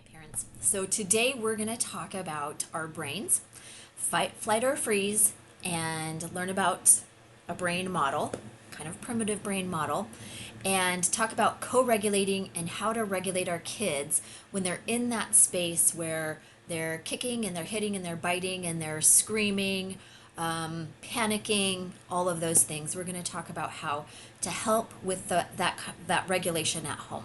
Hi parents. So today we're going to talk about our brains, fight, flight, or freeze, and learn about a brain model, kind of primitive brain model, and talk about co-regulating and how to regulate our kids when they're in that space where they're kicking and they're hitting and they're biting and they're screaming, panicking, all of those things. We're going to talk about how to help with that regulation at home.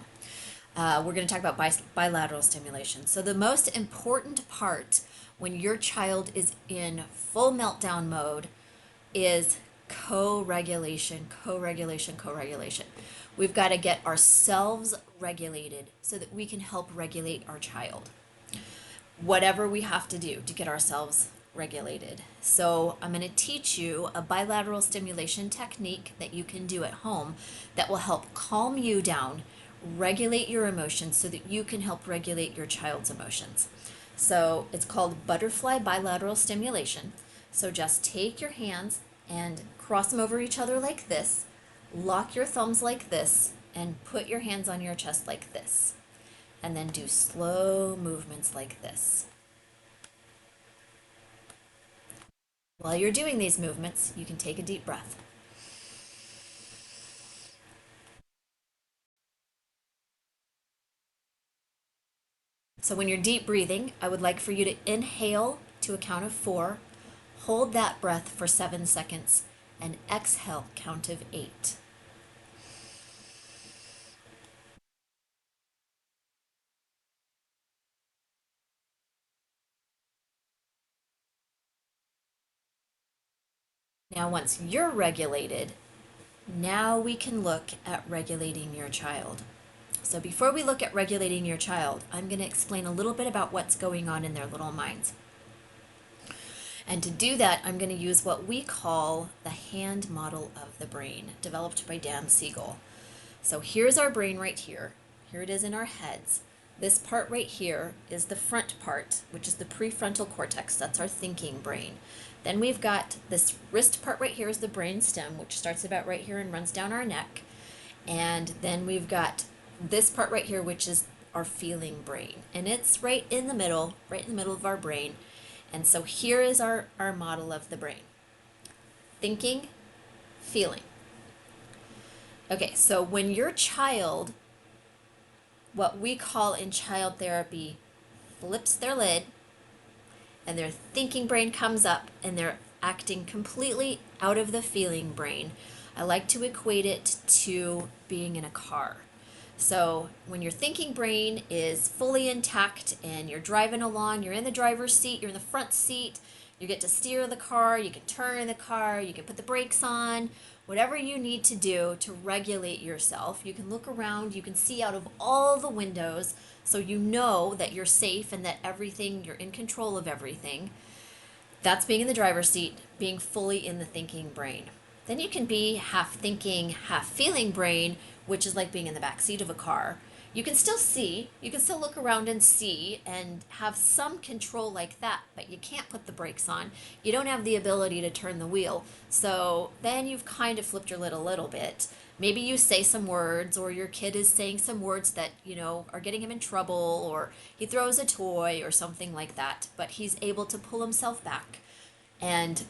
We're going to talk about bilateral stimulation. So the most important part when your child is in full meltdown mode is co-regulation, co-regulation, co-regulation. We've got to get ourselves regulated so that we can help regulate our child. Whatever we have to do to get ourselves regulated. So I'm going to teach you a bilateral stimulation technique that you can do at home that will help calm you down, regulate your emotions so that you can help regulate your child's emotions. So it's called butterfly bilateral stimulation. So just take your hands and cross them over each other like this, lock your thumbs like this, and put your hands on your chest like this. And then do slow movements like this. While you're doing these movements, you can take a deep breath. So when you're deep breathing, I would like for you to inhale to a count of 4, hold that breath for 7 seconds, and exhale, count of 8. Now once you're regulated, now we can look at regulating your child. So before we look at regulating your child, I'm going to explain a little bit about what's going on in their little minds. And to do that, I'm going to use what we call the hand model of the brain, developed by Dan Siegel. So here's our brain right here. Here it is in our heads. This part right here is the front part, which is the prefrontal cortex. That's our thinking brain. Then we've got this wrist part right here is the brain stem, which starts about right here and runs down our neck. And then we've got this part right here, which is our feeling brain. And it's right in the middle of our brain. And so here is our model of the brain. Thinking, feeling. Okay, so when your child, what we call in child therapy, flips their lid and their thinking brain comes up and they're acting completely out of the feeling brain, I like to equate it to being in a car. So when your thinking brain is fully intact and you're driving along, you're in the driver's seat, you're in the front seat, you get to steer the car, you can turn the car, you can put the brakes on, whatever you need to do to regulate yourself. You can look around, you can see out of all the windows so you know that you're safe and that everything, you're in control of everything. That's being in the driver's seat, being fully in the thinking brain. Then you can be half thinking, half feeling brain, which is like being in the back seat of a car. You can still see, you can still look around and see and have some control like that, but you can't put the brakes on. You don't have the ability to turn the wheel. So then you've kind of flipped your lid a little bit. Maybe you say some words, or your kid is saying some words that, are getting him in trouble, or he throws a toy or something like that, but he's able to pull himself back and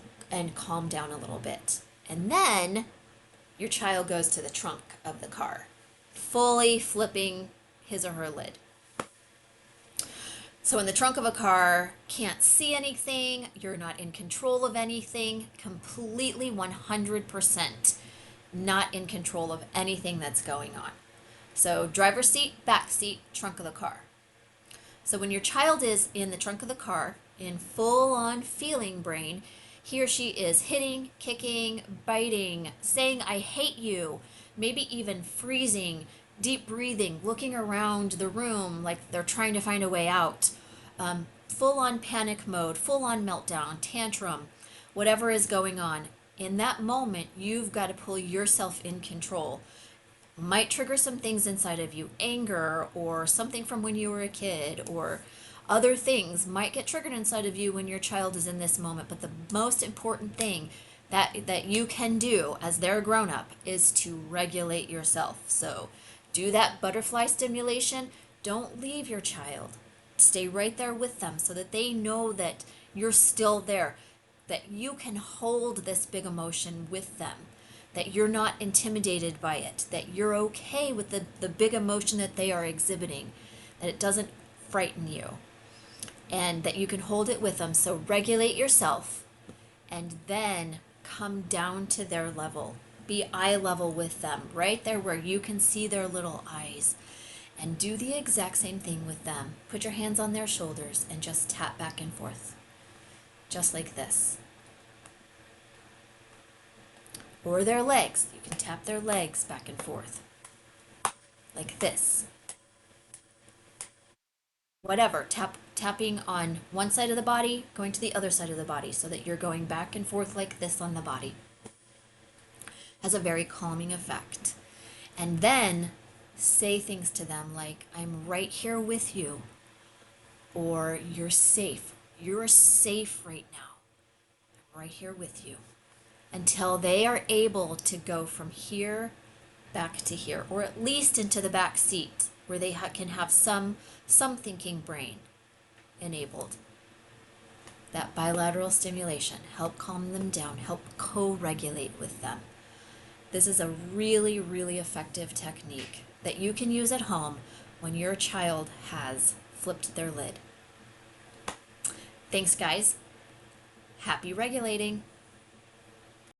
calm down a little bit. And then your child goes to the trunk of the car, fully flipping his or her lid. So in the trunk of a car, can't see anything, you're not in control of anything, completely 100% not in control of anything that's going on. So driver's seat, back seat, trunk of the car. So when your child is in the trunk of the car, in full-on feeling brain, he or she is hitting, kicking, biting, saying, I hate you, maybe even freezing, deep breathing, looking around the room like they're trying to find a way out, full-on panic mode, full-on meltdown, tantrum, whatever is going on. In that moment, you've got to pull yourself in control. Might trigger some things inside of you, anger or something from when you were a kid, or other things might get triggered inside of you when your child is in this moment. But the most important thing that you can do as they're grown up is to regulate yourself. So do that butterfly stimulation. Don't leave your child. stay right there with them so that they know that you're still there, that you can hold this big emotion with them, that you're not intimidated by it, that you're okay with the big emotion that they are exhibiting, that it doesn't frighten you, and that you can hold it with them. So regulate yourself and then come down to their level. Be eye level with them, right there where you can see their little eyes. And do the exact same thing with them. Put your hands on their shoulders and just tap back and forth. Just like this. Or their legs. You can tap their legs back and forth. Like this. Whatever. Tapping on one side of the body, going to the other side of the body, so that you're going back and forth like this on the body. Has a very calming effect. And then say things to them like, I'm right here with you, or you're safe. You're safe right now. I'm right here with you. Until they are able to go from here back to here, or at least into the back seat where they can have some thinking brain enabled. That bilateral stimulation, help calm them down, help co-regulate with them. This is a really, really effective technique that you can use at home when your child has flipped their lid. Thanks, guys. Happy regulating.